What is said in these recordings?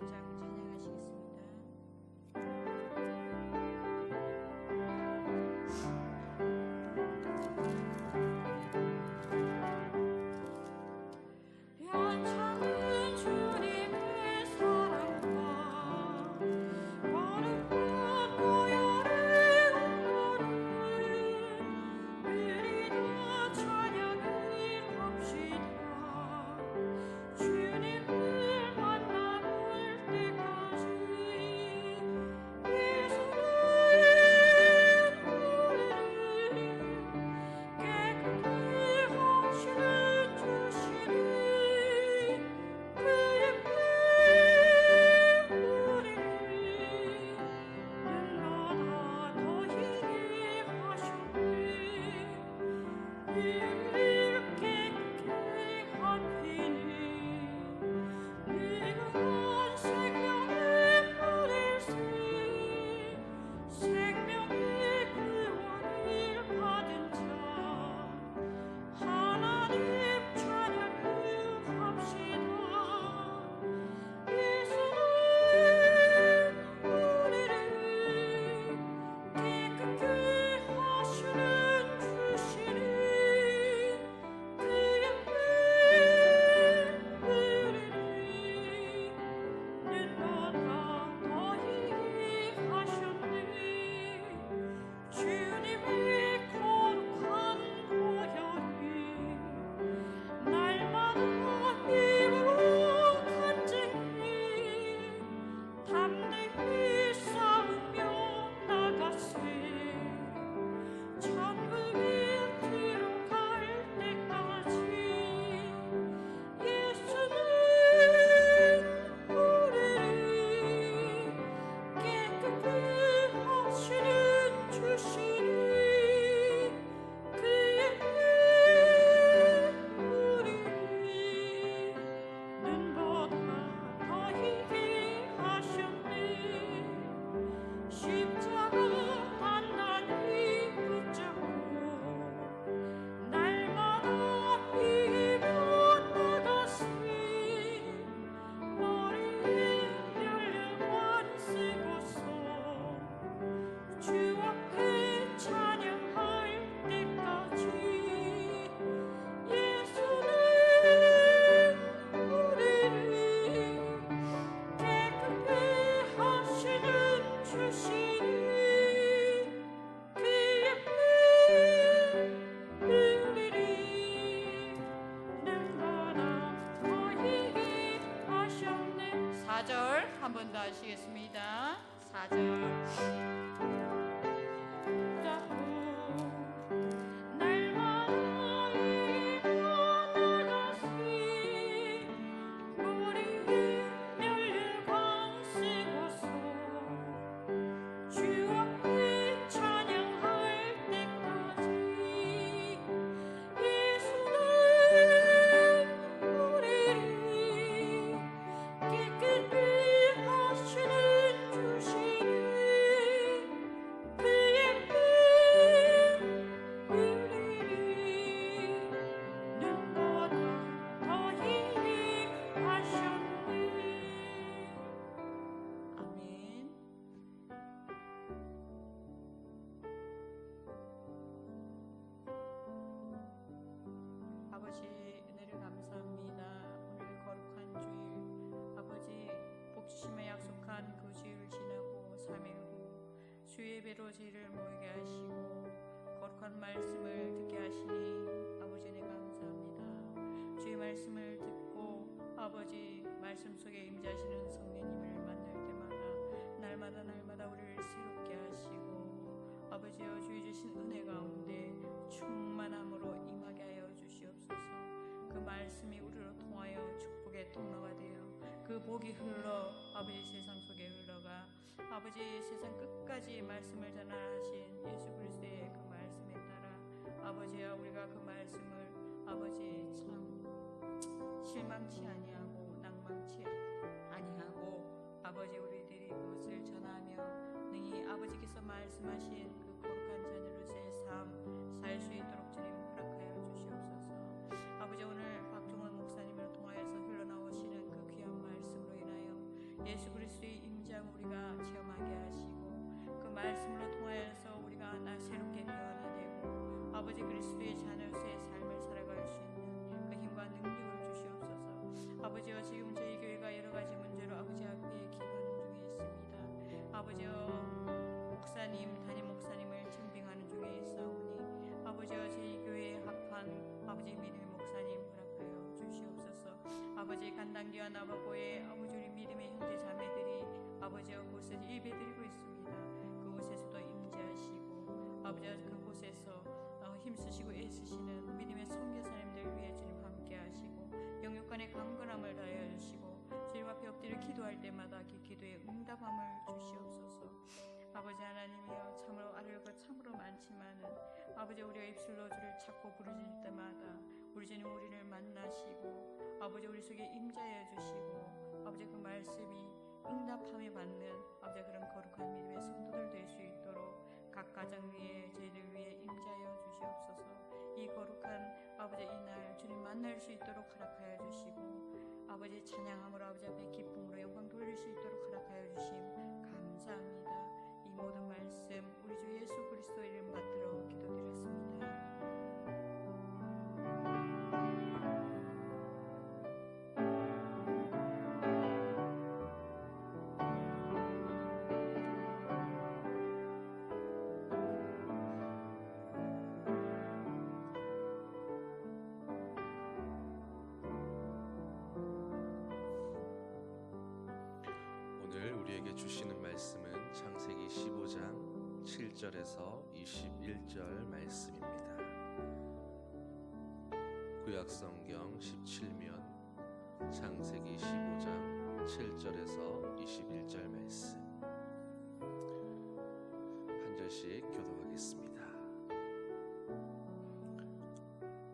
12장 찬양하시겠습니다. 한 번 더 하시겠습니다. 4절 아버지 은혜를 감사합니다. 오늘 거룩한 주일 아버지 복주심에 약속한 그 주일을 지나고 3일 후 주의 예배로 저희를 모이게 하시고 거룩한 말씀을 듣게 하시니 아버지 은혜 감사합니다. 주의 말씀을 듣고 아버지 말씀 속에 임재하시는 성령님을 만날 때마다 날마다 우리를 새롭게 하시고 아버지여 주의 주신 은혜 가운데 충만함으로 임하게 하여 주시옵소서. 그 말씀이 우리로 통하여 축복의 통로가 되어 그 복이 흘러 아버지 세상 속에 흘러가 아버지 세상 끝까지 말씀을 전하신 예수 그리스도의 그 말씀에 따라 아버지야 우리가 그 말씀을 아버지 참 실망치 아니하고 낭망치 아니하고 아버지 우리들이 그것을 전하며 능히 아버지께서 말씀하신 그 거룩한 자녀로서의 삶 살 수 있도록 주님 허락하여 주시옵소서. 아버지 오늘 박종원 목사님을 통하여서 흘러나오시는 그 귀한 말씀으로 인하여 예수 그리스도의 임재함 우리가 체험하게 하시고 그 말씀으로 통하여서 우리가 새롭게 변화되고 아버지 그리스도의 자녀로서의 삶을 살아갈 수 있는 그 힘과 능력을 주시옵소서. 아버지여 지금 저희 교회가 여러 가지 문제로 아버지 앞에 기도하는 중에 있습니다. 아버지여 목사님 담임 목사님을 증빙하는 중에 있사오니 아버지여 저희 교회에 합한 아버지 믿음의 목사님 허락하여 주시옵소서. 아버지 간당교와 나바고의 아버지 우리 믿음의 형제 자매들이 아버지여 그곳에서 예배드리고 있습니다. 그곳에서도 임재하시고 아버지여 그곳에서 힘쓰시고 애쓰시는 믿음의 선교사님들 위해 주님 함께 하시고 영육간의 강건함을 다하여 주시고 주님 앞에 엎드려 기도할 때마다 그 기도에 응답함을 주시옵소서. 아버지 하나님이여 참으로 아뢰올 것 참으로 많지만은 아버지 우리가 입술로 주를 찾고 부르짖을 때마다 우리 주님 우리를 만나시고 아버지 우리 속에 임자여 주시고 아버지 그 말씀이 응답함에 받는 아버지 그런 거룩한 믿음의 성도들 될 수 있도록 각 가정 위에 저희들 위해 임자여 주시옵소서. 이 거룩한 아버지 이날 주님 만날 수 있도록 허락하여 주시고 아버지 찬양함으로 아버지 앞에 기쁨으로 영광 돌릴 수 있도록 허락하여 주심 감사합니다. 이 모든 말씀 우리 주 예수 그리스도 이름 받들어 기도드렸습니다. 오늘 우리에게 주시는 말씀은 창세기 15장 7절에서 21절 말씀입니다. 구약성경 17면 창세기 15장 7절에서 21절 말씀 한 절씩 교독하겠습니다.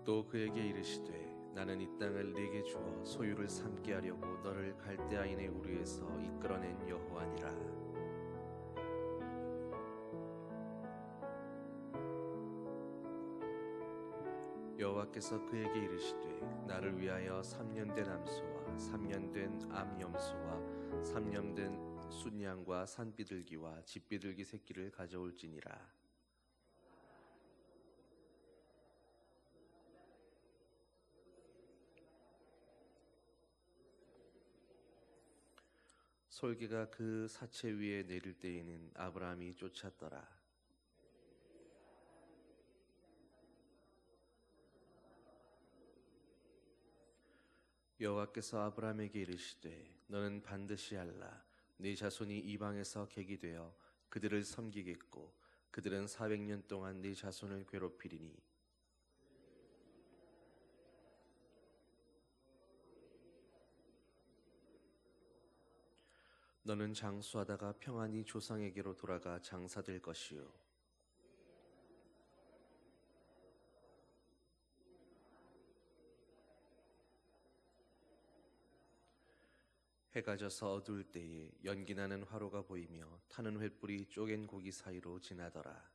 또 그에게 이르시되 나는 이 땅을 네게 주어 소유를 삼게 하려고 너를 갈대아인의 우르에서 이끌어낸 여호와니라. 여호와께서 그에게 이르시되 나를 위하여 3년 된 암소와 3년 된 암염소와 3년 된 순양과 산비둘기와 집비둘기 새끼를 가져올지니라. 솔개가 그 사체 위에 내릴 때에는 아브라함이 쫓았더라. 여호와께서 아브라함에게 이르시되 너는 반드시 알라. 네 자손이 이방에서 객이 되어 그들을 섬기겠고 그들은 400년 동안 네 자손을 괴롭히리니 너는 장수하다가 평안히 조상에게로 돌아가 장사될 것이요 해가 져서 어두울 때에 연기나는 화로가 보이며 타는 횃불이 쪼갠 고기 사이로 지나더라.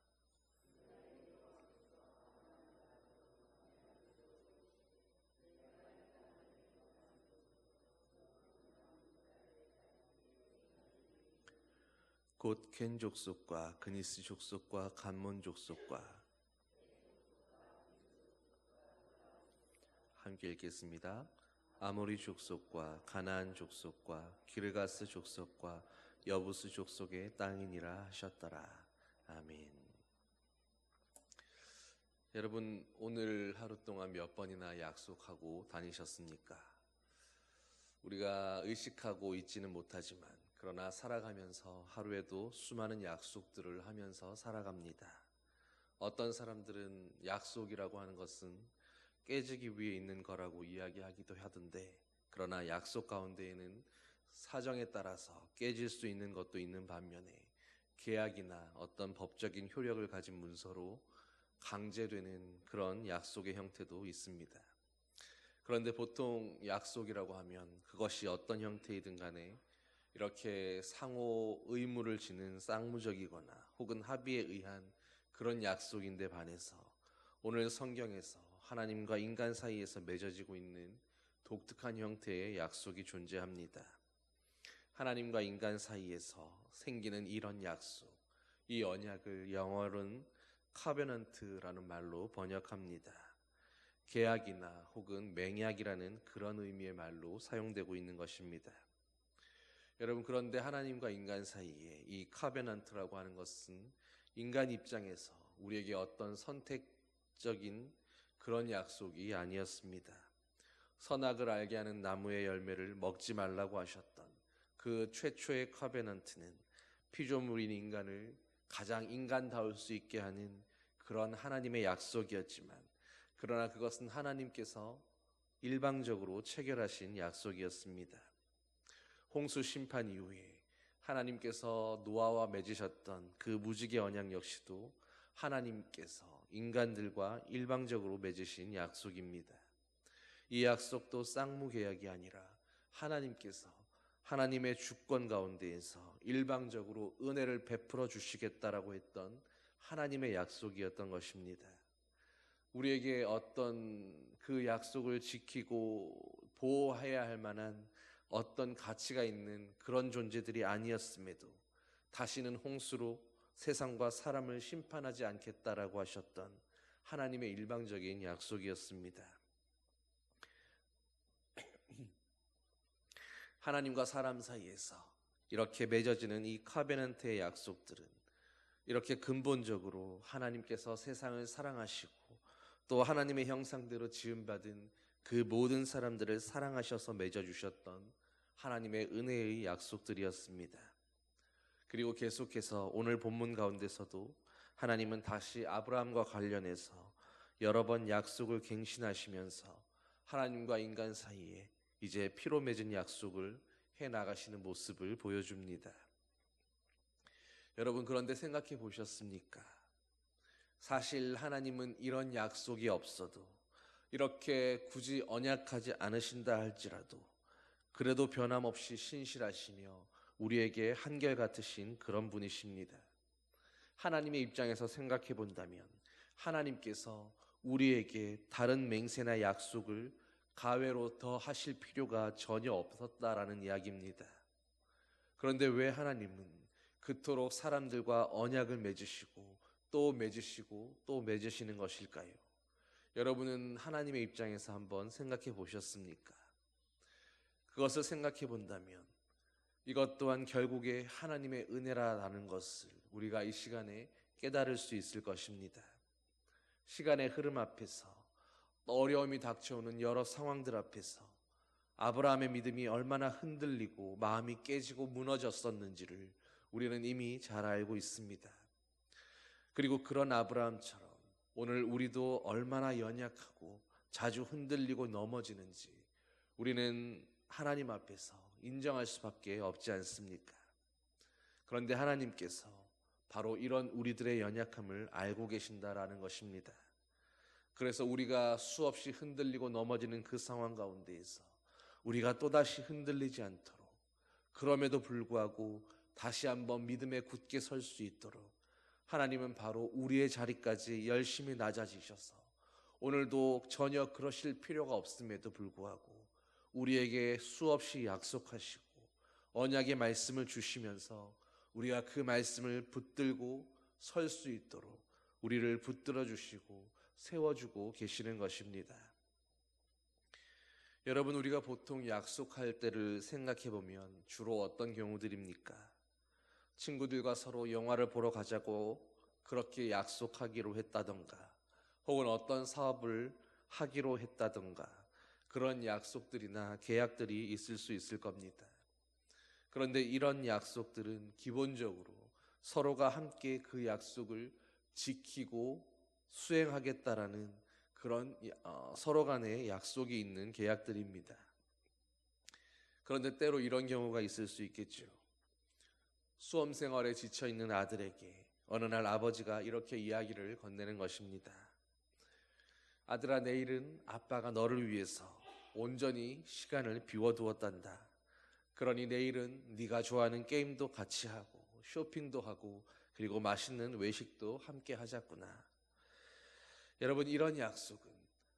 곧 겐 족속과 그니스 족속과 간몬 족속과 함께 읽겠습니다. 아모리 족속과 가나안 족속과 기르가스 족속과 여부스 족속의 땅이니라 하셨더라. 아멘. 여러분 오늘 하루 동안 몇 번이나 약속하고 다니셨습니까? 우리가 의식하고 있지는 못하지만 그러나 살아가면서 하루에도 수많은 약속들을 하면서 살아갑니다. 어떤 사람들은 약속이라고 하는 것은 깨지기 위해 있는 거라고 이야기하기도 하던데 그러나 약속 가운데에는 사정에 따라서 깨질 수 있는 것도 있는 반면에 계약이나 어떤 법적인 효력을 가진 문서로 강제되는 그런 약속의 형태도 있습니다. 그런데 보통 약속이라고 하면 그것이 어떤 형태이든 간에 이렇게 상호 의무를 지는 쌍무적이거나 혹은 합의에 의한 그런 약속인데 반해서 오늘 성경에서 하나님과 인간 사이에서 맺어지고 있는 독특한 형태의 약속이 존재합니다. 하나님과 인간 사이에서 생기는 이런 약속, 이 언약을 영어로는 카베넌트라는 말로 번역합니다. 계약이나 혹은 맹약이라는 그런 의미의 말로 사용되고 있는 것입니다. 여러분, 그런데 하나님과 인간 사이에 이 카베넌트라고 하는 것은 인간 입장에서 우리에게 어떤 선택적인 그런 약속이 아니었습니다. 선악을 알게 하는 나무의 열매를 먹지 말라고 하셨던 그 최초의 카베넌트는 피조물인 인간을 가장 인간다울 수 있게 하는 그런 하나님의 약속이었지만, 그러나 그것은 하나님께서 일방적으로 체결하신 약속이었습니다. 홍수 심판 이후에 하나님께서 노아와 맺으셨던 그 무지개 언약 역시도 하나님께서 인간들과 일방적으로 맺으신 약속입니다. 이 약속도 쌍무계약이 아니라 하나님께서 하나님의 주권 가운데에서 일방적으로 은혜를 베풀어 주시겠다라고 했던 하나님의 약속이었던 것입니다. 우리에게 어떤 그 약속을 지키고 보호해야 할 만한 어떤 가치가 있는 그런 존재들이 아니었음에도 다시는 홍수로 세상과 사람을 심판하지 않겠다라고 하셨던 하나님의 일방적인 약속이었습니다. 하나님과 사람 사이에서 이렇게 맺어지는 이 카베넌트의 약속들은 이렇게 근본적으로 하나님께서 세상을 사랑하시고 또 하나님의 형상대로 지음받은 그 모든 사람들을 사랑하셔서 맺어주셨던 하나님의 은혜의 약속들이었습니다. 그리고 계속해서 오늘 본문 가운데서도 하나님은 다시 아브라함과 관련해서 여러 번 약속을 갱신하시면서 하나님과 인간 사이에 이제 피로 맺은 약속을 해나가시는 모습을 보여줍니다. 여러분, 그런데 생각해 보셨습니까? 사실 하나님은 이런 약속이 없어도, 이렇게 굳이 언약하지 않으신다 할지라도 그래도 변함없이 신실하시며 우리에게 한결같으신 그런 분이십니다. 하나님의 입장에서 생각해 본다면 하나님께서 우리에게 다른 맹세나 약속을 가외로 더 하실 필요가 전혀 없었다라는 이야기입니다. 그런데 왜 하나님은 그토록 사람들과 언약을 맺으시고 또 맺으시고 또 맺으시는 것일까요? 여러분은 하나님의 입장에서 한번 생각해 보셨습니까? 그것을 생각해 본다면 이것 또한 결국에 하나님의 은혜라는 것을 우리가 이 시간에 깨달을 수 있을 것입니다. 시간의 흐름 앞에서 어려움이 닥쳐오는 여러 상황들 앞에서 아브라함의 믿음이 얼마나 흔들리고 마음이 깨지고 무너졌었는지를 우리는 이미 잘 알고 있습니다. 그리고 그런 아브라함처럼 오늘 우리도 얼마나 연약하고 자주 흔들리고 넘어지는지 우리는 하나님 앞에서 인정할 수밖에 없지 않습니까? 그런데 하나님께서 바로 이런 우리들의 연약함을 알고 계신다라는 것입니다. 그래서 우리가 수없이 흔들리고 넘어지는 그 상황 가운데에서 우리가 또다시 흔들리지 않도록, 그럼에도 불구하고 다시 한번 믿음에 굳게 설 수 있도록 하나님은 바로 우리의 자리까지 열심히 낮아지셔서 오늘도 전혀 그러실 필요가 없음에도 불구하고 우리에게 수없이 약속하시고 언약의 말씀을 주시면서 우리가 그 말씀을 붙들고 설 수 있도록 우리를 붙들어 주시고 세워주고 계시는 것입니다. 여러분, 우리가 보통 약속할 때를 생각해 보면 주로 어떤 경우들입니까? 친구들과 서로 영화를 보러 가자고 그렇게 약속하기로 했다던가, 혹은 어떤 사업을 하기로 했다던가, 그런 약속들이나 계약들이 있을 수 있을 겁니다. 그런데 이런 약속들은 기본적으로 서로가 함께 그 약속을 지키고 수행하겠다라는 그런 서로 간의 약속이 있는 계약들입니다. 그런데 때로 이런 경우가 있을 수 있겠죠. 수험 생활에 지쳐 있는 아들에게 어느 날 아버지가 이렇게 이야기를 건네는 것입니다. 아들아, 내일은 아빠가 너를 위해서 온전히 시간을 비워두었단다. 그러니 내일은 네가 좋아하는 게임도 같이 하고 쇼핑도 하고 그리고 맛있는 외식도 함께 하자꾸나. 여러분, 이런 약속은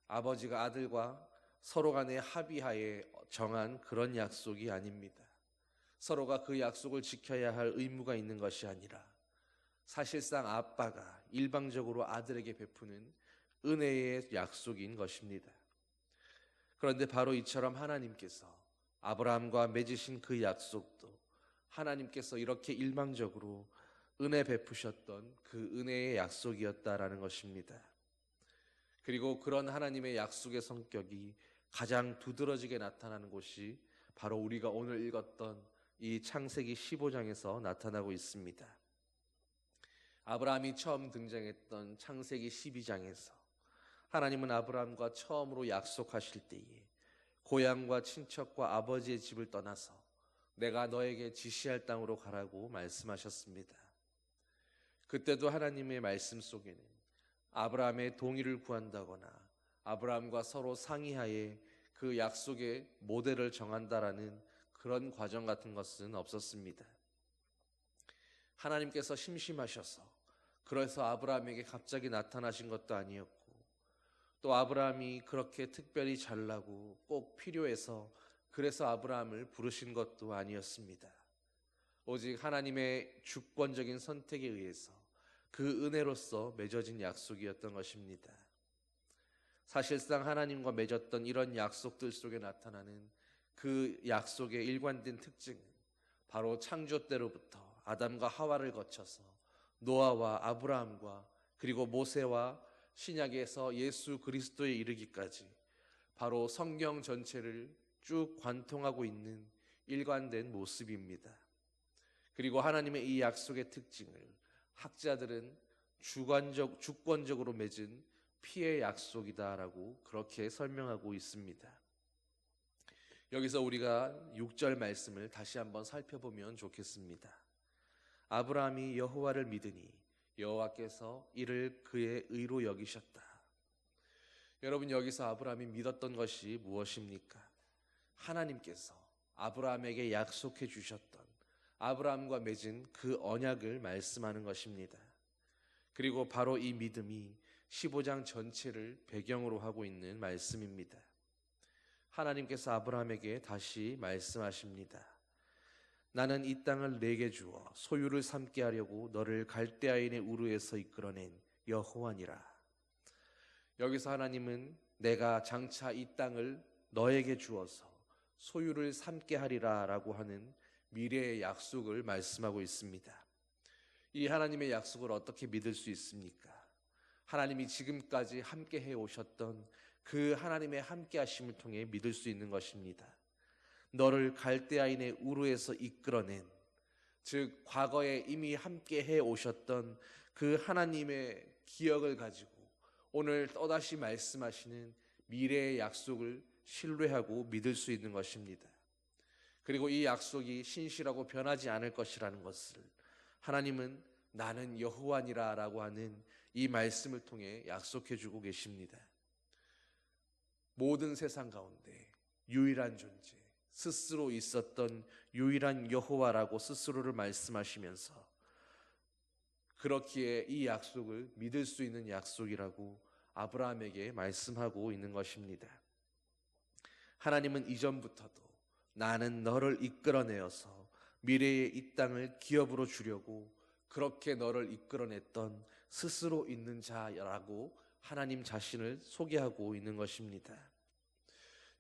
아버지가 아들과 서로 간의 합의하에 정한 그런 약속이 아닙니다. 서로가 그 약속을 지켜야 할 의무가 있는 것이 아니라 사실상 아빠가 일방적으로 아들에게 베푸는 은혜의 약속인 것입니다. 그런데 바로 이처럼 하나님께서 아브라함과 맺으신 그 약속도 하나님께서 이렇게 일방적으로 은혜 베푸셨던 그 은혜의 약속이었다라는 것입니다. 그리고 그런 하나님의 약속의 성격이 가장 두드러지게 나타나는 곳이 바로 우리가 오늘 읽었던 이 창세기 15장에서 나타나고 있습니다. 아브라함이 처음 등장했던 창세기 12장에서 하나님은 아브라함과 처음으로 약속하실 때에 고향과 친척과 아버지의 집을 떠나서 내가 너에게 지시할 땅으로 가라고 말씀하셨습니다. 그때도 하나님의 말씀 속에는 아브라함의 동의를 구한다거나 아브라함과 서로 상의하에 그 약속의 모델을 정한다라는 그런 과정 같은 것은 없었습니다. 하나님께서 심심하셔서 그래서 아브라함에게 갑자기 나타나신 것도 아니었고, 또 아브라함이 그렇게 특별히 잘나고 꼭 필요해서 그래서 아브라함을 부르신 것도 아니었습니다. 오직 하나님의 주권적인 선택에 의해서 그 은혜로서 맺어진 약속이었던 것입니다. 사실상 하나님과 맺었던 이런 약속들 속에 나타나는 그 약속의 일관된 특징은 바로 창조 때로부터 아담과 하와를 거쳐서 노아와 아브라함과 그리고 모세와 신약에서 예수 그리스도에 이르기까지 바로 성경 전체를 쭉 관통하고 있는 일관된 모습입니다. 그리고 하나님의 이 약속의 특징을 학자들은 주권적으로 맺은 피의 약속이다라고 그렇게 설명하고 있습니다. 여기서 우리가 6절 말씀을 다시 한번 살펴보면 좋겠습니다. 아브라함이 여호와를 믿으니 여호와께서 이를 그의 의로 여기셨다. 여러분, 여기서 아브라함이 믿었던 것이 무엇입니까? 하나님께서 아브라함에게 약속해 주셨던 아브라함과 맺은 그 언약을 말씀하는 것입니다. 그리고 바로 이 믿음이 15장 전체를 배경으로 하고 있는 말씀입니다. 하나님께서 아브라함에게 다시 말씀하십니다. 나는 이 땅을 내게 주어 소유를 삼게 하려고 너를 갈대아인의 우르에서 이끌어낸 여호와니라. 여기서 하나님은 내가 장차 이 땅을 너에게 주어서 소유를 삼게 하리라 라고 하는 미래의 약속을 말씀하고 있습니다. 이 하나님의 약속을 어떻게 믿을 수 있습니까? 하나님이 지금까지 함께 해 오셨던 그 하나님의 함께 하심을 통해 믿을 수 있는 것입니다. 너를 갈대아인의 우르에서 이끌어낸, 즉 과거에 이미 함께 해 오셨던 그 하나님의 기억을 가지고 오늘 또다시 말씀하시는 미래의 약속을 신뢰하고 믿을 수 있는 것입니다. 그리고 이 약속이 신실하고 변하지 않을 것이라는 것을 하나님은 나는 여호와니라 라고 하는 이 말씀을 통해 약속해 주고 계십니다. 모든 세상 가운데 유일한 존재, 스스로 있었던 유일한 여호와라고 스스로를 말씀하시면서 그렇기에 이 약속을 믿을 수 있는 약속이라고 아브라함에게 말씀하고 있는 것입니다. 하나님은 이전부터도 나는 너를 이끌어내어서 미래의 이 땅을 기업으로 주려고 그렇게 너를 이끌어냈던 스스로 있는 자라고 하나님 자신을 소개하고 있는 것입니다.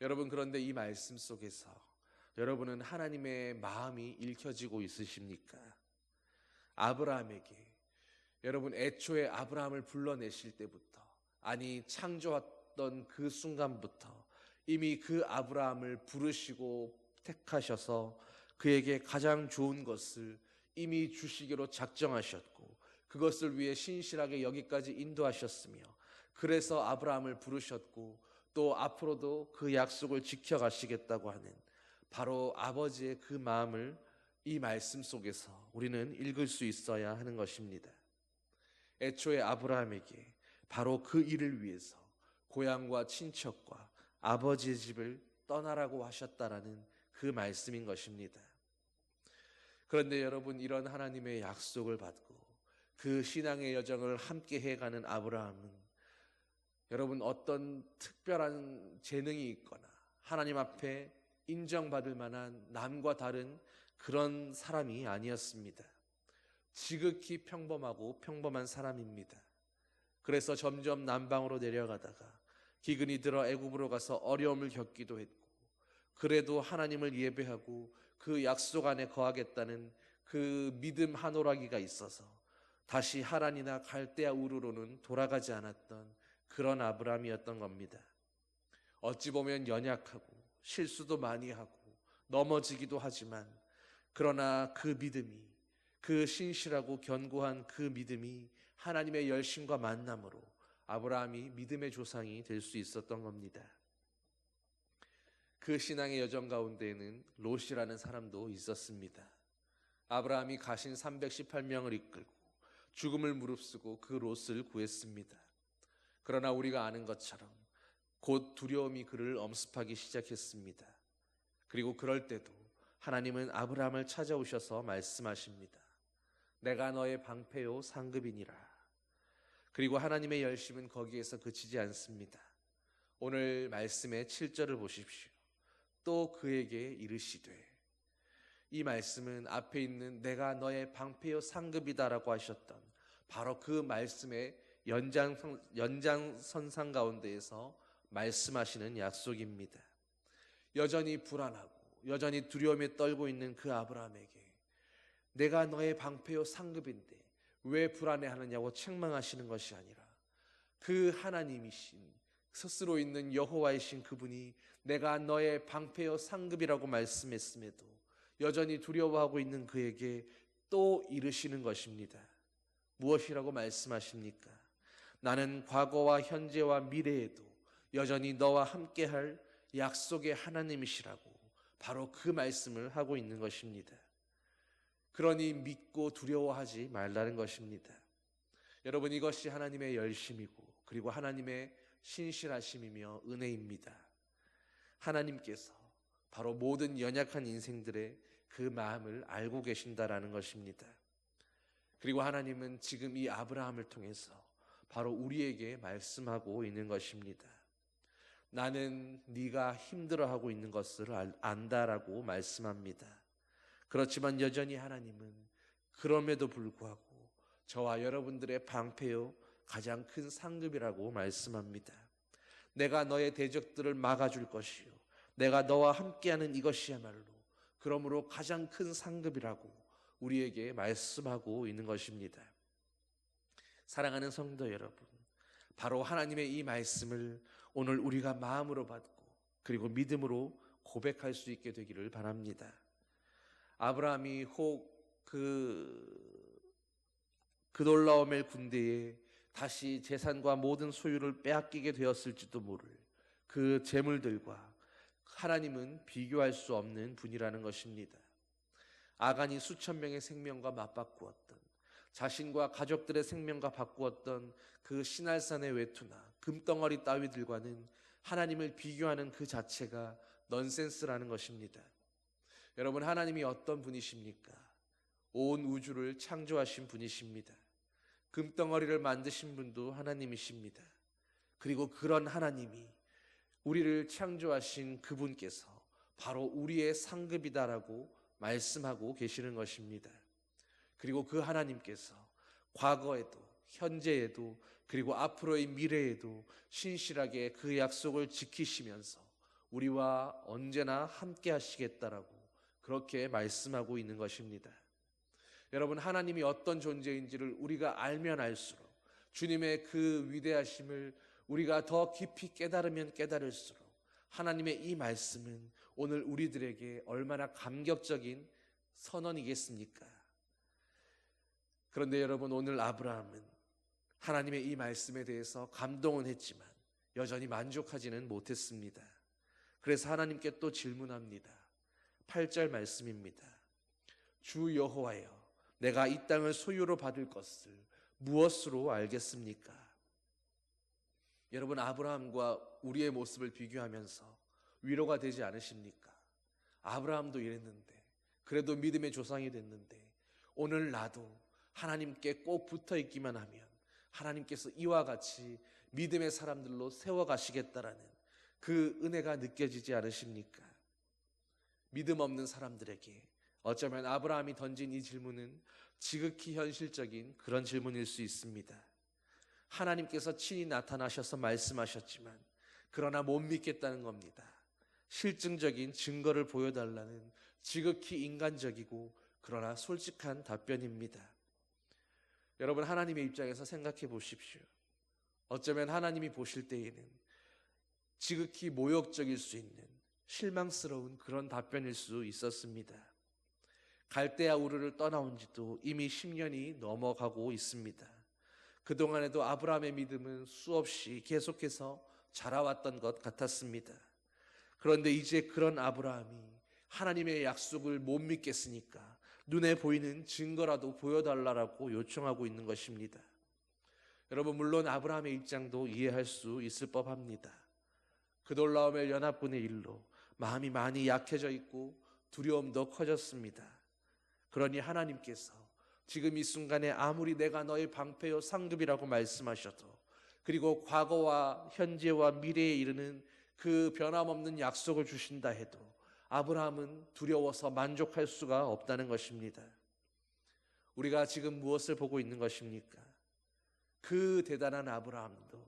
여러분, 그런데 이 말씀 속에서 여러분은 하나님의 마음이 읽혀지고 있으십니까? 아브라함에게 여러분 애초에 아브라함을 불러내실 때부터, 아니 창조했던 그 순간부터 이미 그 아브라함을 부르시고 택하셔서 그에게 가장 좋은 것을 이미 주시기로 작정하셨고 그것을 위해 신실하게 여기까지 인도하셨으며 그래서 아브라함을 부르셨고 또 앞으로도 그 약속을 지켜가시겠다고 하는 바로 아버지의 그 마음을 이 말씀 속에서 우리는 읽을 수 있어야 하는 것입니다. 애초에 아브라함에게 바로 그 일을 위해서 고향과 친척과 아버지의 집을 떠나라고 하셨다라는 그 말씀인 것입니다. 그런데 여러분, 이런 하나님의 약속을 받고 그 신앙의 여정을 함께 해가는 아브라함은 여러분 어떤 특별한 재능이 있거나 하나님 앞에 인정받을 만한 남과 다른 그런 사람이 아니었습니다. 지극히 평범하고 평범한 사람입니다. 그래서 점점 남방으로 내려가다가 기근이 들어 애굽으로 가서 어려움을 겪기도 했고, 그래도 하나님을 예배하고 그 약속 안에 거하겠다는 그 믿음 한 오라기가 있어서 다시 하란이나 갈대아 우르로는 돌아가지 않았던 그런 아브라함이었던 겁니다. 어찌 보면 연약하고 실수도 많이 하고 넘어지기도 하지만, 그러나 그 믿음이, 그 신실하고 견고한 그 믿음이 하나님의 열심과 만남으로 아브라함이 믿음의 조상이 될 수 있었던 겁니다. 그 신앙의 여정 가운데에는 롯이라는 사람도 있었습니다. 아브라함이 가신 318명을 이끌고 죽음을 무릅쓰고 그 롯을 구했습니다. 그러나 우리가 아는 것처럼 곧 두려움이 그를 엄습하기 시작했습니다. 그리고 그럴 때도 하나님은 아브라함을 찾아오셔서 말씀하십니다. 내가 너의 방패요 상급이니라. 그리고 하나님의 열심은 거기에서 그치지 않습니다. 오늘 말씀의 7절을 보십시오. 또 그에게 이르시되, 이 말씀은 앞에 있는 내가 너의 방패요 상급이다라고 하셨던 바로 그 말씀의 연장선상 가운데에서 말씀하시는 약속입니다. 여전히 불안하고 여전히 두려움에 떨고 있는 그 아브라함에게 내가 너의 방패요 상급인데 왜 불안해하느냐고 책망하시는 것이 아니라, 그 하나님이신 스스로 있는 여호와이신 그분이 내가 너의 방패요 상급이라고 말씀했음에도 여전히 두려워하고 있는 그에게 또 이르시는 것입니다. 무엇이라고 말씀하십니까? 나는 과거와 현재와 미래에도 여전히 너와 함께할 약속의 하나님이시라고 바로 그 말씀을 하고 있는 것입니다. 그러니 믿고 두려워하지 말라는 것입니다. 여러분, 이것이 하나님의 열심이고 그리고 하나님의 신실하심이며 은혜입니다. 하나님께서 바로 모든 연약한 인생들의 그 마음을 알고 계신다라는 것입니다. 그리고 하나님은 지금 이 아브라함을 통해서 바로 우리에게 말씀하고 있는 것입니다. 나는 네가 힘들어하고 있는 것을 안다라고 말씀합니다. 그렇지만 여전히 하나님은 그럼에도 불구하고 저와 여러분들의 방패요 가장 큰 상급이라고 말씀합니다. 내가 너의 대적들을 막아줄 것이요 내가 너와 함께하는 이것이야말로 그러므로 가장 큰 상급이라고 우리에게 말씀하고 있는 것입니다. 사랑하는 성도 여러분, 바로 하나님의 이 말씀을 오늘 우리가 마음으로 받고 그리고 믿음으로 고백할 수 있게 되기를 바랍니다. 아브라함이 혹 그돌라오멜 군대에 다시 재산과 모든 소유를 빼앗기게 되었을지도 모를 그 재물들과 하나님은 비교할 수 없는 분이라는 것입니다. 아간이 수천 명의 생명과 맞바꾸었던, 자신과 가족들의 생명과 바꾸었던 그 시날산의 외투나 금덩어리 따위들과는 하나님을 비교하는 그 자체가 넌센스라는 것입니다. 여러분, 하나님이 어떤 분이십니까? 온 우주를 창조하신 분이십니다. 금덩어리를 만드신 분도 하나님이십니다. 그리고 그런 하나님이 우리를 창조하신 그분께서 바로 우리의 상급이다라고 말씀하고 계시는 것입니다. 그리고 그 하나님께서 과거에도 현재에도 그리고 앞으로의 미래에도 신실하게 그 약속을 지키시면서 우리와 언제나 함께 하시겠다라고 그렇게 말씀하고 있는 것입니다. 여러분, 하나님이 어떤 존재인지를 우리가 알면 알수록 주님의 그 위대하심을 우리가 더 깊이 깨달으면 깨달을수록 하나님의 이 말씀은 오늘 우리들에게 얼마나 감격적인 선언이겠습니까? 그런데 여러분, 오늘 아브라함은 하나님의 이 말씀에 대해서 감동은 했지만 여전히 만족하지는 못했습니다. 그래서 하나님께 또 질문합니다. 8절 말씀입니다. 주 여호와여, 내가 이 땅을 소유로 받을 것을 무엇으로 알겠습니까? 여러분, 아브라함과 우리의 모습을 비교하면서 위로가 되지 않으십니까? 아브라함도 이랬는데, 그래도 믿음의 조상이 됐는데, 오늘 나도 하나님께 꼭 붙어 있기만 하면 하나님께서 이와 같이 믿음의 사람들로 세워가시겠다라는 그 은혜가 느껴지지 않으십니까? 믿음 없는 사람들에게 어쩌면 아브라함이 던진 이 질문은 지극히 현실적인 그런 질문일 수 있습니다. 하나님께서 친히 나타나셔서 말씀하셨지만 그러나 못 믿겠다는 겁니다. 실증적인 증거를 보여달라는 지극히 인간적이고 그러나 솔직한 답변입니다. 여러분, 하나님의 입장에서 생각해 보십시오. 어쩌면 하나님이 보실 때에는 지극히 모욕적일 수 있는 실망스러운 그런 답변일 수 있었습니다. 갈대아 우르를 떠나온 지도 이미 10년이 넘어가고 있습니다. 그동안에도 아브라함의 믿음은 수없이 계속해서 자라왔던 것 같았습니다. 그런데 이제 그런 아브라함이 하나님의 약속을 못 믿겠으니까 눈에 보이는 증거라도 보여달라고 요청하고 있는 것입니다. 여러분, 물론 아브라함의 입장도 이해할 수 있을 법합니다. 그돌라오멜 연합군의 일로 마음이 많이 약해져 있고 두려움도 커졌습니다. 그러니 하나님께서 지금 이 순간에 아무리 내가 너의 방패요 상급이라고 말씀하셔도, 그리고 과거와 현재와 미래에 이르는 그 변함없는 약속을 주신다 해도 아브라함은 두려워서 만족할 수가 없다는 것입니다. 우리가 지금 무엇을 보고 있는 것입니까? 그 대단한 아브라함도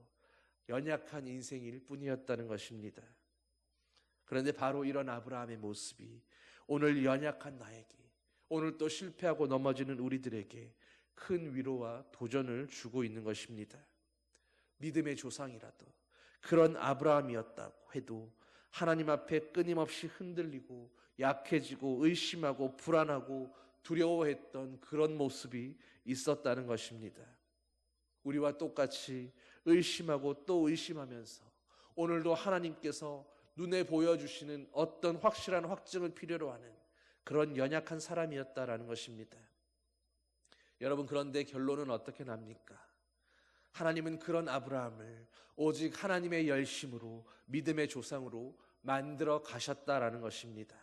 연약한 인생일 뿐이었다는 것입니다. 그런데 바로 이런 아브라함의 모습이 오늘 연약한 나에게, 오늘 또 실패하고 넘어지는 우리들에게 큰 위로와 도전을 주고 있는 것입니다. 믿음의 조상이라도 그런 아브라함이었다고 해도 하나님 앞에 끊임없이 흔들리고 약해지고 의심하고 불안하고 두려워했던 그런 모습이 있었다는 것입니다. 우리와 똑같이 의심하고 또 의심하면서 오늘도 하나님께서 눈에 보여주시는 어떤 확실한 확증을 필요로 하는 그런 연약한 사람이었다라는 것입니다. 여러분, 그런데 결론은 어떻게 납니까? 하나님은 그런 아브라함을 오직 하나님의 열심으로, 믿음의 조상으로 만들어 가셨다라는 것입니다.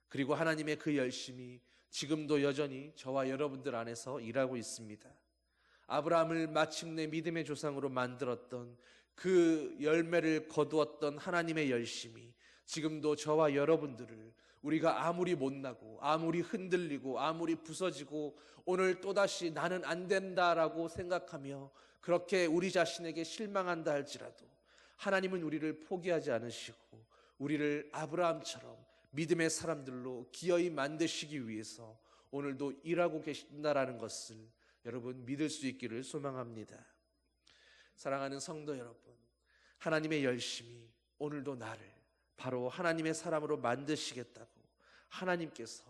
그리고 하나님의 그 열심이 지금도 여전히 저와 여러분들 안에서 일하고 있습니다. 아브라함을 마침내 믿음의 조상으로 만들었던 그 열매를 거두었던 하나님의 열심이 지금도 저와 여러분들을, 우리가 아무리 못나고 아무리 흔들리고 아무리 부서지고 오늘 또다시 나는 안 된다라고 생각하며 그렇게 우리 자신에게 실망한다 할지라도 하나님은 우리를 포기하지 않으시고 우리를 아브라함처럼 믿음의 사람들로 기어이 만드시기 위해서 오늘도 일하고 계신다라는 것을 여러분 믿을 수 있기를 소망합니다. 사랑하는 성도 여러분, 하나님의 열심이 오늘도 나를 바로 하나님의 사람으로 만드시겠다고 하나님께서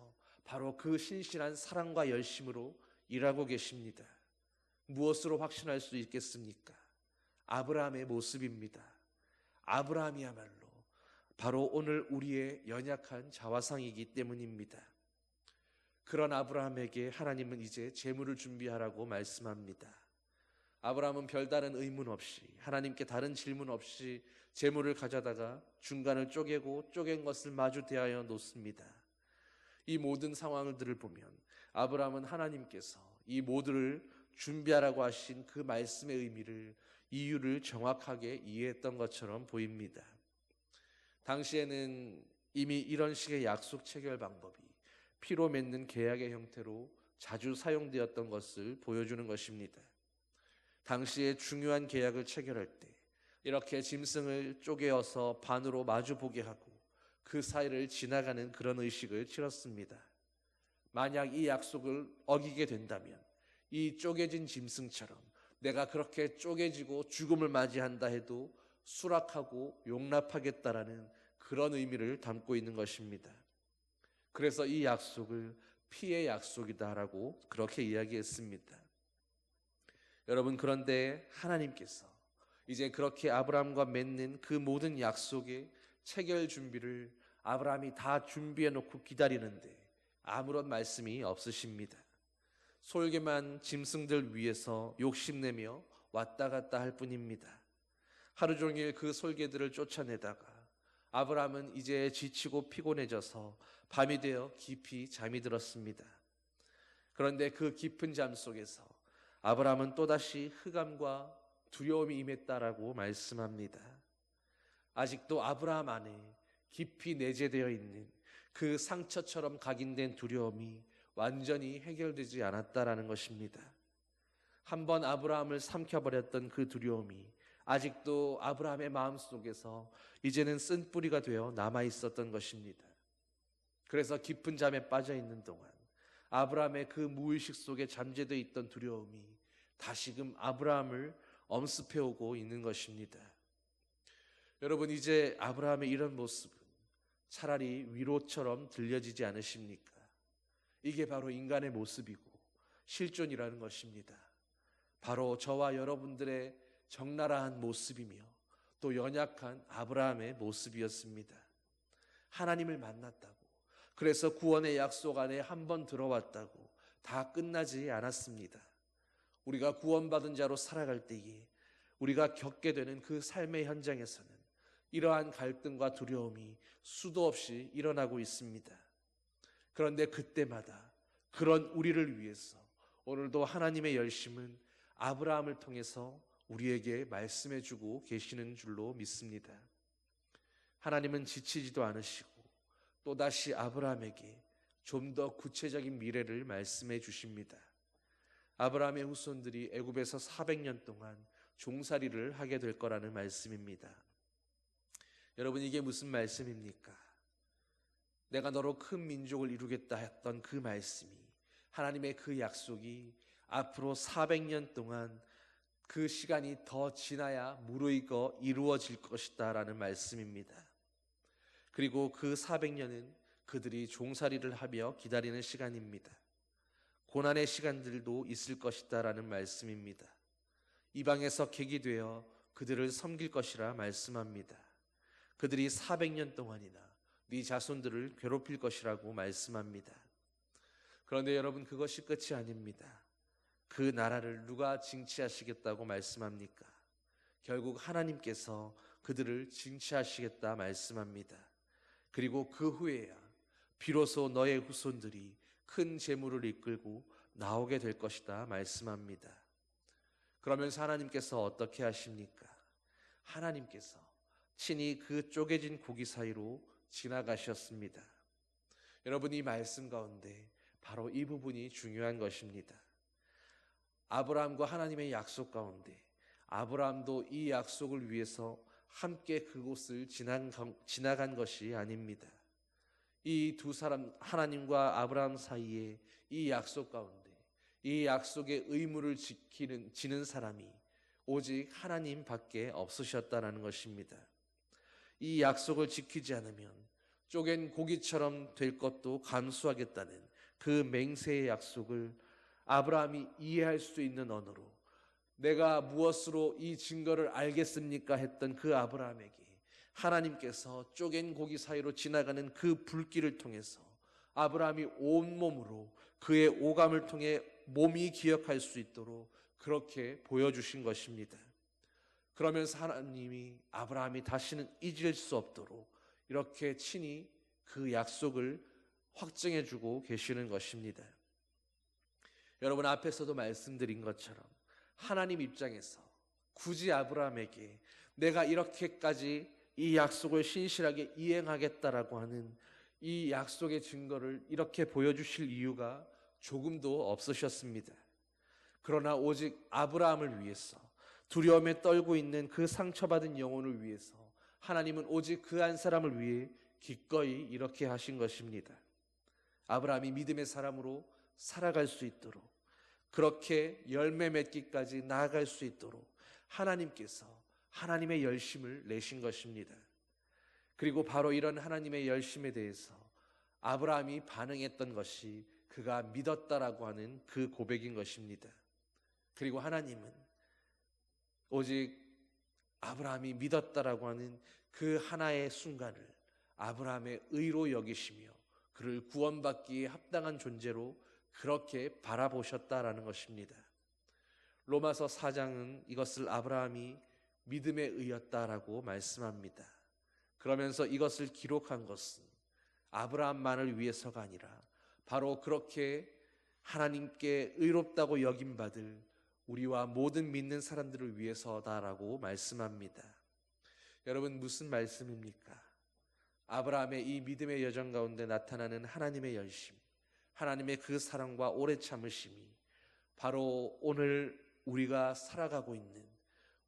바로 그 신실한 사랑과 열심으로 일하고 계십니다. 무엇으로 확신할 수 있겠습니까? 아브라함의 모습입니다. 아브라함이야말로 바로 오늘 우리의 연약한 자화상이기 때문입니다. 그런 아브라함에게 하나님은 이제 재물을 준비하라고 말씀합니다. 아브라함은 별다른 의문 없이, 하나님께 다른 질문 없이 재물을 가져다가 중간을 쪼개고 쪼갠 것을 마주 대하여 놓습니다. 이 모든 상황들을 보면 아브라함은 하나님께서 이 모두를 준비하라고 하신 그 말씀의 의미를, 이유를 정확하게 이해했던 것처럼 보입니다. 당시에는 이미 이런 식의 약속 체결 방법이 피로 맺는 계약의 형태로 자주 사용되었던 것을 보여주는 것입니다. 당시에 중요한 계약을 체결할 때 이렇게 짐승을 쪼개어서 반으로 마주보게 하고 그 사이를 지나가는 그런 의식을 치렀습니다. 만약 이 약속을 어기게 된다면 이 쪼개진 짐승처럼 내가 그렇게 쪼개지고 죽음을 맞이한다 해도 수락하고 용납하겠다라는 그런 의미를 담고 있는 것입니다. 그래서 이 약속을 피의 약속이다라고 그렇게 이야기했습니다. 여러분, 그런데 하나님께서 이제 그렇게 아브라함과 맺는 그 모든 약속의 체결 준비를 아브라함이 다 준비해 놓고 기다리는데 아무런 말씀이 없으십니다. 솔개만 짐승들 위에서 욕심내며 왔다 갔다 할 뿐입니다. 하루 종일 그 솔개들을 쫓아내다가 아브라함은 이제 지치고 피곤해져서 밤이 되어 깊이 잠이 들었습니다. 그런데 그 깊은 잠 속에서 아브라함은 또다시 흑암과 두려움이 임했다라고 말씀합니다. 아직도 아브라함 안에 깊이 내재되어 있는 그 상처처럼 각인된 두려움이 완전히 해결되지 않았다라는 것입니다. 한번 아브라함을 삼켜버렸던 그 두려움이 아직도 아브라함의 마음속에서 이제는 쓴뿌리가 되어 남아있었던 것입니다. 그래서 깊은 잠에 빠져있는 동안 아브라함의 그 무의식 속에 잠재되어 있던 두려움이 다시금 아브라함을 엄습해오고 있는 것입니다. 여러분, 이제 아브라함의 이런 모습은 차라리 위로처럼 들려지지 않으십니까? 이게 바로 인간의 모습이고 실존이라는 것입니다. 바로 저와 여러분들의 적나라한 모습이며 또 연약한 아브라함의 모습이었습니다. 하나님을 만났다고, 그래서 구원의 약속 안에 한번 들어왔다고 다 끝나지 않았습니다. 우리가 구원받은 자로 살아갈 때에 우리가 겪게 되는 그 삶의 현장에서는 이러한 갈등과 두려움이 수도 없이 일어나고 있습니다. 그런데 그때마다 그런 우리를 위해서 오늘도 하나님의 열심은 아브라함을 통해서 우리에게 말씀해 주고 계시는 줄로 믿습니다. 하나님은 지치지도 않으시고 또다시 아브라함에게 좀 더 구체적인 미래를 말씀해 주십니다. 아브라함의 후손들이 애굽에서 400년 동안 종살이를 하게 될 거라는 말씀입니다. 여러분, 이게 무슨 말씀입니까? 내가 너로 큰 민족을 이루겠다 했던 그 말씀이, 하나님의 그 약속이 앞으로 400년 동안 그 시간이 더 지나야 무르익어 이루어질 것이다 라는 말씀입니다. 그리고 그 400년은 그들이 종살이를 하며 기다리는 시간입니다. 고난의 시간들도 있을 것이다 라는 말씀입니다. 이방에서 객이 되어 그들을 섬길 것이라 말씀합니다. 그들이 400년 동안이나 네 자손들을 괴롭힐 것이라고 말씀합니다. 그런데 여러분, 그것이 끝이 아닙니다. 그 나라를 누가 징치하시겠다고 말씀합니까? 결국 하나님께서 그들을 징치하시겠다 말씀합니다. 그리고 그 후에야 비로소 너의 후손들이 큰 재물을 이끌고 나오게 될 것이다 말씀합니다. 그러면서 하나님께서 어떻게 하십니까? 하나님께서 친히 그 쪼개진 고기 사이로 지나가셨습니다. 여러분, 이 말씀 가운데 바로 이 부분이 중요한 것입니다. 아브라함과 하나님의 약속 가운데 아브라함도 이 약속을 위해서 함께 그곳을 지나간 것이 아닙니다. 이 두 사람, 하나님과 아브라함 사이에 이 약속 가운데 이 약속의 의무를 지는 사람이 오직 하나님밖에 없으셨다는 것입니다. 이 약속을 지키지 않으면 쪼갠 고기처럼 될 것도 감수하겠다는 그 맹세의 약속을 아브라함이 이해할 수 있는 언어로, 내가 무엇으로 이 증거를 알겠습니까? 했던 그 아브라함에게 하나님께서 쪼갠 고기 사이로 지나가는 그 불길을 통해서 아브라함이 온몸으로 그의 오감을 통해 몸이 기억할 수 있도록 그렇게 보여주신 것입니다. 그러면서 하나님이 아브라함이 다시는 잊을 수 없도록 이렇게 친히 그 약속을 확증해 주고 계시는 것입니다. 여러분, 앞에서도 말씀드린 것처럼 하나님 입장에서 굳이 아브라함에게 내가 이렇게까지 이 약속을 신실하게 이행하겠다라고 하는 이 약속의 증거를 이렇게 보여주실 이유가 조금도 없으셨습니다. 그러나 오직 아브라함을 위해서, 두려움에 떨고 있는 그 상처받은 영혼을 위해서 하나님은 오직 그 한 사람을 위해 기꺼이 이렇게 하신 것입니다. 아브라함이 믿음의 사람으로 살아갈 수 있도록, 그렇게 열매 맺기까지 나아갈 수 있도록 하나님께서 하나님의 열심을 내신 것입니다. 그리고 바로 이런 하나님의 열심에 대해서 아브라함이 반응했던 것이 그가 믿었다라고 하는 그 고백인 것입니다. 그리고 하나님은 오직 아브라함이 믿었다라고 하는 그 하나의 순간을 아브라함의 의로 여기시며 그를 구원받기에 합당한 존재로 그렇게 바라보셨다라는 것입니다. 로마서 4장은 이것을 아브라함이 믿음에 의였다라고 말씀합니다. 그러면서 이것을 기록한 것은 아브라함만을 위해서가 아니라 바로 그렇게 하나님께 의롭다고 여김받을 우리와 모든 믿는 사람들을 위해서다라고 말씀합니다. 여러분, 무슨 말씀입니까? 아브라함의 이 믿음의 여정 가운데 나타나는 하나님의 열심, 하나님의 그 사랑과 오래 참으심이 바로 오늘 우리가 살아가고 있는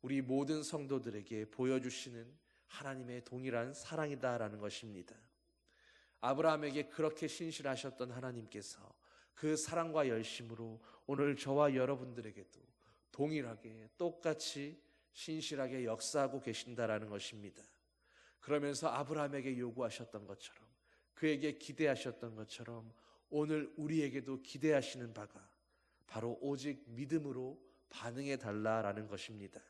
우리 모든 성도들에게 보여주시는 하나님의 동일한 사랑이다라는 것입니다. 아브라함에게 그렇게 신실하셨던 하나님께서 그 사랑과 열심으로 오늘 저와 여러분들에게도 동일하게 똑같이 신실하게 역사하고 계신다라는 것입니다. 그러면서 아브라함에게 요구하셨던 것처럼, 그에게 기대하셨던 것처럼 오늘 우리에게도 기대하시는 바가 바로 오직 믿음으로 반응해 달라라는 것입니다.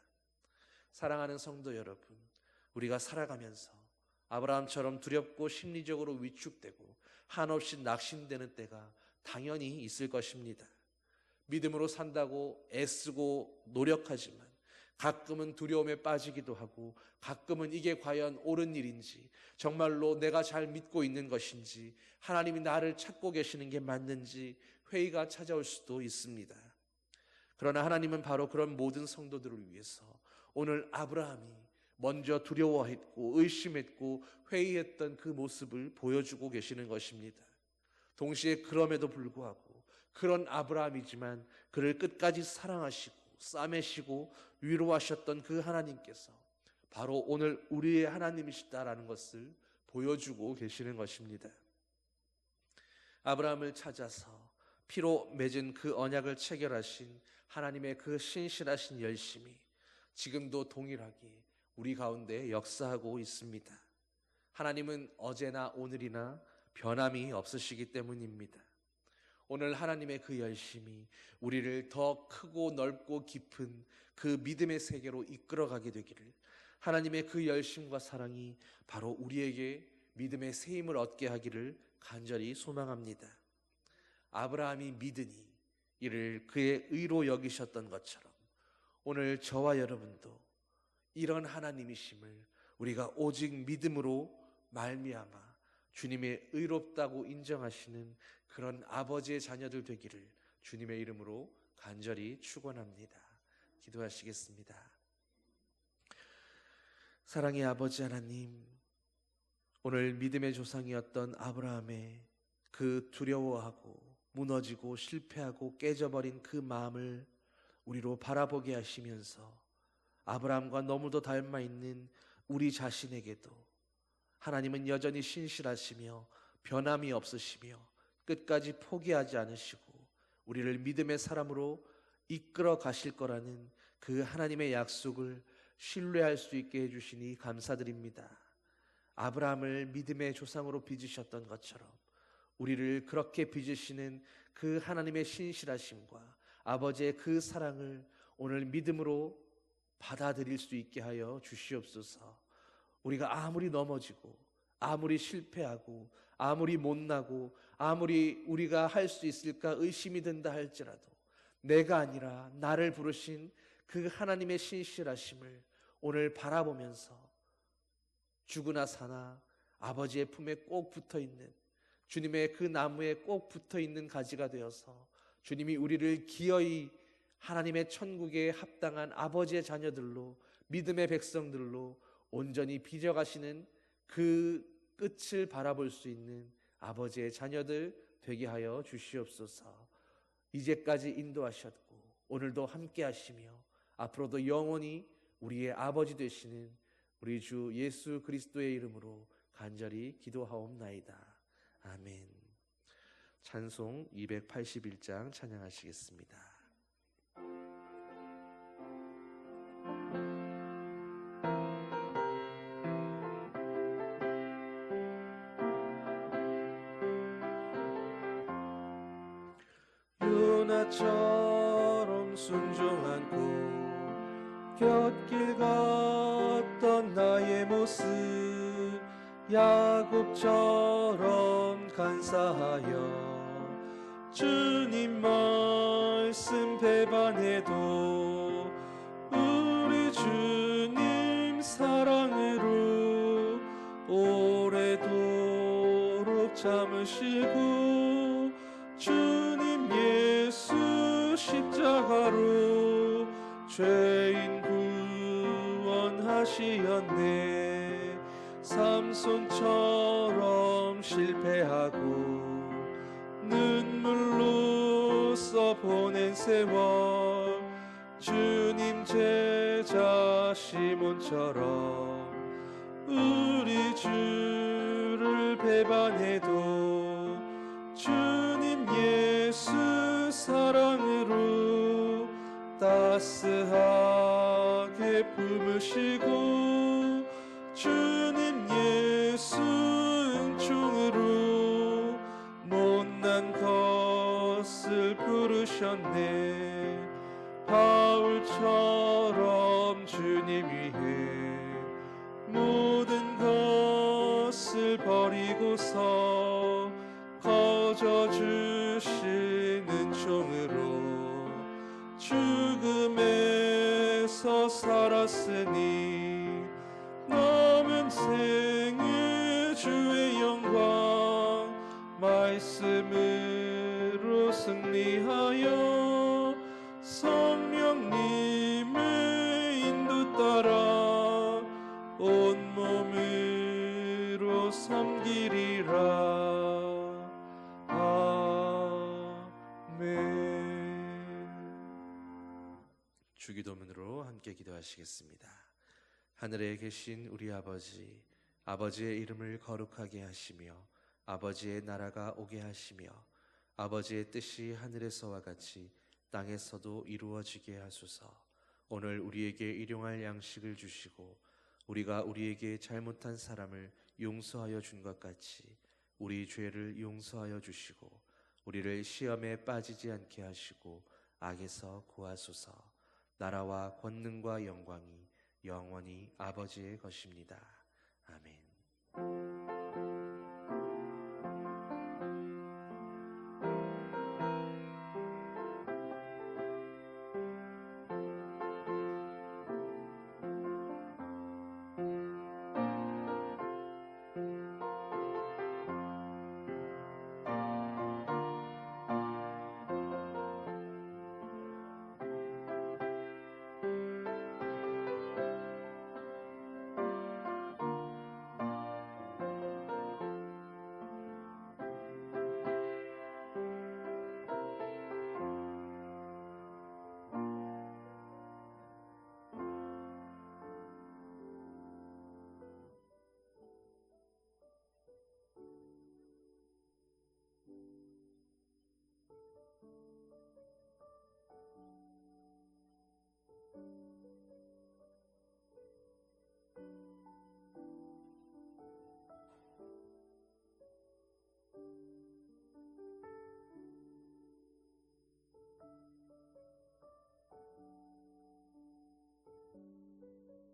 사랑하는 성도 여러분, 우리가 살아가면서 아브라함처럼 두렵고 심리적으로 위축되고 한없이 낙심되는 때가 당연히 있을 것입니다. 믿음으로 산다고 애쓰고 노력하지만 가끔은 두려움에 빠지기도 하고, 가끔은 이게 과연 옳은 일인지, 정말로 내가 잘 믿고 있는 것인지, 하나님이 나를 찾고 계시는 게 맞는지 회의가 찾아올 수도 있습니다. 그러나 하나님은 바로 그런 모든 성도들을 위해서 오늘 아브라함이 먼저 두려워했고 의심했고 회의했던 그 모습을 보여주고 계시는 것입니다. 동시에 그럼에도 불구하고 그런 아브라함이지만 그를 끝까지 사랑하시고 싸매시고 위로하셨던 그 하나님께서 바로 오늘 우리의 하나님이시다라는 것을 보여주고 계시는 것입니다. 아브라함을 찾아서 피로 맺은 그 언약을 체결하신 하나님의 그 신실하신 열심이 지금도 동일하게 우리 가운데 역사하고 있습니다. 하나님은 어제나 오늘이나 변함이 없으시기 때문입니다. 오늘 하나님의 그 열심이 우리를 더 크고 넓고 깊은 그 믿음의 세계로 이끌어가게 되기를, 하나님의 그 열심과 사랑이 바로 우리에게 믿음의 세임을 얻게 하기를 간절히 소망합니다. 아브라함이 믿으니 이를 그의 의로 여기셨던 것처럼 오늘 저와 여러분도 이런 하나님이심을 우리가 오직 믿음으로 말미암아 주님의 의롭다고 인정하시는 그런 아버지의 자녀들 되기를 주님의 이름으로 간절히 축원합니다. 기도하시겠습니다. 사랑의 아버지 하나님, 오늘 믿음의 조상이었던 아브라함의 그 두려워하고 무너지고 실패하고 깨져버린 그 마음을 우리로 바라보게 하시면서 아브라함과 너무도 닮아 있는 우리 자신에게도 하나님은 여전히 신실하시며 변함이 없으시며 끝까지 포기하지 않으시고 우리를 믿음의 사람으로 이끌어 가실 거라는 그 하나님의 약속을 신뢰할 수 있게 해주시니 감사드립니다. 아브라함을 믿음의 조상으로 빚으셨던 것처럼 우리를 그렇게 빚으시는 그 하나님의 신실하심과 아버지의 그 사랑을 오늘 믿음으로 받아들일 수 있게 하여 주시옵소서. 우리가 아무리 넘어지고 아무리 실패하고 아무리 못나고 아무리 우리가 할 수 있을까 의심이 든다 할지라도 내가 아니라 나를 부르신 그 하나님의 신실하심을 오늘 바라보면서 죽으나 사나 아버지의 품에 꼭 붙어있는, 주님의 그 나무에 꼭 붙어있는 가지가 되어서 주님이 우리를 기어이 하나님의 천국에 합당한 아버지의 자녀들로, 믿음의 백성들로 온전히 빚어가시는 그 끝을 바라볼 수 있는 아버지의 자녀들 되게 하여 주시옵소서. 이제까지 인도하셨고 오늘도 함께 하시며 앞으로도 영원히 우리의 아버지 되시는 우리 주 예수 그리스도의 이름으로 간절히 기도하옵나이다. 아멘. 찬송 281장 찬양하시겠습니다. 요나처럼 순종하고 곁길 걷던 나의 모습, 야곱처럼 간사하여 주님 말씀 배반해도 우리 주님 사랑으로 오래도록 참으시고 주님 예수 십자가로 죄인 구원하시었네. 삼손처럼 실패하고 눈물로 써보낸 세월, 주님 제자 시몬처럼 우리 주를 배반해도 주님 예수 사랑으로 따스하게 품으시고 주님 예수 은총으로 못난 것을 부르셨네. 바울처럼 주님 위해 모든 것을 버리고서 거저 주신 은총으로 죽음에서 살았으니 남은 생에 주의 영광 말씀으로 승리하여 성령님의 인도 따라 온몸으로 섬기리라. 주기도문으로 함께 기도하시겠습니다. 하늘에 계신 우리 아버지, 아버지의 이름을 거룩하게 하시며 아버지의 나라가 오게 하시며 아버지의 뜻이 하늘에서와 같이 땅에서도 이루어지게 하소서. 오늘 우리에게 일용할 양식을 주시고 우리가 우리에게 잘못한 사람을 용서하여 준 것 같이 우리 죄를 용서하여 주시고 우리를 시험에 빠지지 않게 하시고 악에서 구하소서. 나라와 권능과 영광이 영원히 아버지의 것입니다. 아멘.